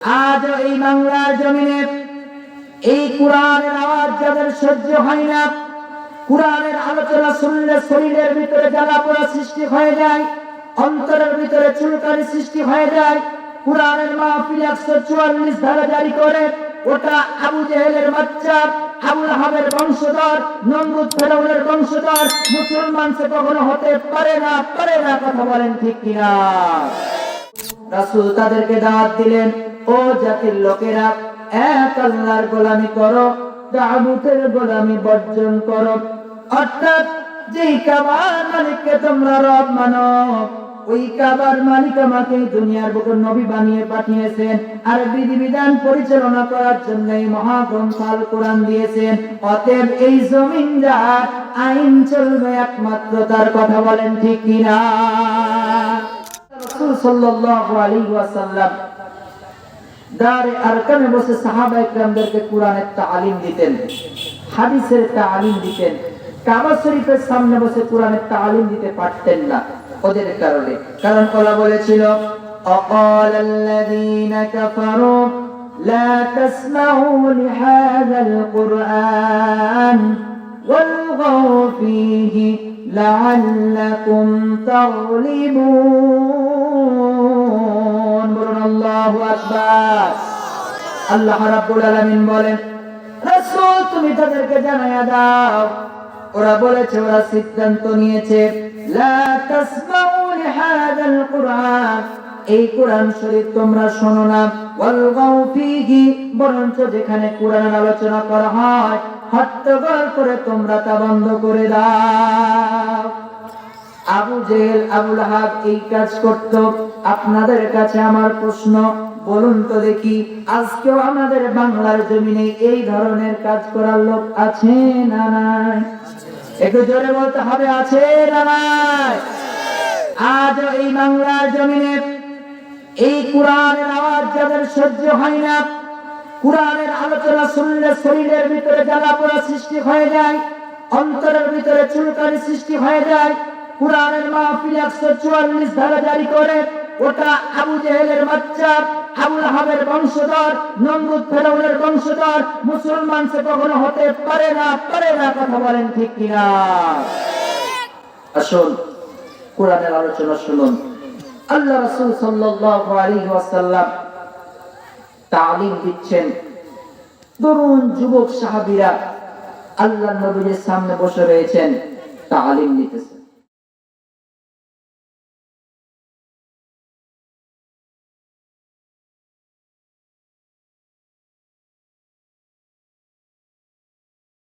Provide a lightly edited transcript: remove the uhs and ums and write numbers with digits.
আজ এই বাংলার জমিনে এই কোরআনের আওয়াজ যাদের সহ্য হয় না, কোরআনের আলোচনা শুনলে শরীরের ভিতরে জ্বালা পোড়া সৃষ্টি হয়ে যায়, অন্তরের ভিতরে চুলকানি সৃষ্টি হয়ে যায়। কোরআনের মাহফিল 144 ধারা জারি করে ওটা আবু জেহেলের বাচ্চা, আবু লাহাবের বংশধর, নমরুদ ফেরাউনের বংশধর মুসলমান সে কখনো হতে পারে না, কথা বলেন ঠিক কিনা? রাসূল তাদেরকে দাওয়াত দিলেন, ও জাতির লোকেরা, এক আল্লাহর গোলামি করো, তাগুতের গোলামি বর্জন করো। অর্থাৎ যেই কাবার মালিককে তোমরা রব মানো, ওই কাবার মালিক আমাকে দুনিয়ার বুকে নবী বানিয়ে পাঠিয়েছেন, আর বিধিবিধান পরিচালনা করার জন্য এই মহাগ্রন্থ আল কোরআন দিয়েছেন। অতএব এই জমিন যার আইন চলবে একমাত্র তার, কথা বলেন ঠিক কিনা? রাসূল সাল্লাল্লাহু আলাইহি ওয়াসাল্লাম দারে আরকামে বসে সাহাবায়ে কেরামদেরকে কোরআনের তালিম দিতেন, হাদিসের তালিম দিতেন। কাবা শরীফের সামনে বসে কোরআনের তালিম দিতে পারতেন না ওদের কারণে, কারণ ওরা বলেছিল أقال الذين كفروا لا تسمعوا لهذا القرآن والغوا فيه لعلكم تغلبون বলুন আল্লাহু আকবার। আল্লাহ রাব্বুল আলামিন বলেন, রাসূল তুমি তাদেরকে জানায়া দাও, ওরা বলেছে, ওরা সিদ্ধান্ত নিয়েছে, লা তাসমাউ লিহাযাল কুরআন, এই কোরআন শরীফ তোমরা শোনো না, ওয়ালগাউ ফীহি, বরঞ্চ যেখানে কোরআনের আলোচনা করা হয় হট্টগোল করে তোমরা তা বন্ধ করে দাও। আবু জেহেল, আবু লাহাব এই কাজ করত। আপনাদের কাছে আমার প্রশ্ন, বলুন তো দেখি, আজকেও আমাদের বাংলার জমিনে এই ধরনের কাজ করার লোক আছে না নাই? একটু জোরে বলতে হবে, আছে না নাই? আজ এই বাংলার জমিনে এই কোরআনের আওয়াজ যাদের সহ্য হয় না, কোরআনের আলোচনা শুনলে শরীরের ভিতরে জ্বালা পোড়া সৃষ্টি হয়ে যায়, অন্তরের ভিতরে চুলকানি সৃষ্টি হয়ে যায়। কোরআনের মাহফিল 144 ধারা জারি করে ওটা আবু জেহেলের বাচ্চা, আবু লাহাবের বংশধর, নমরুদ ফেরাউনের বংশধর মুসলমান সে কখনো হতে পারে না, কথা বলেন ঠিক কিনা? আসুন কোরআনের আলোচনা শুনুন। আল্লাহ রাসূল সাল্লাল্লাহু আলাইহি ওয়াসাল্লাম তালিম দিচ্ছেন। তরুণ যুবক সাহাবীরা আল্লাহর নবীর সামনে বসে রয়েছেন, তালিম নিতেছেন।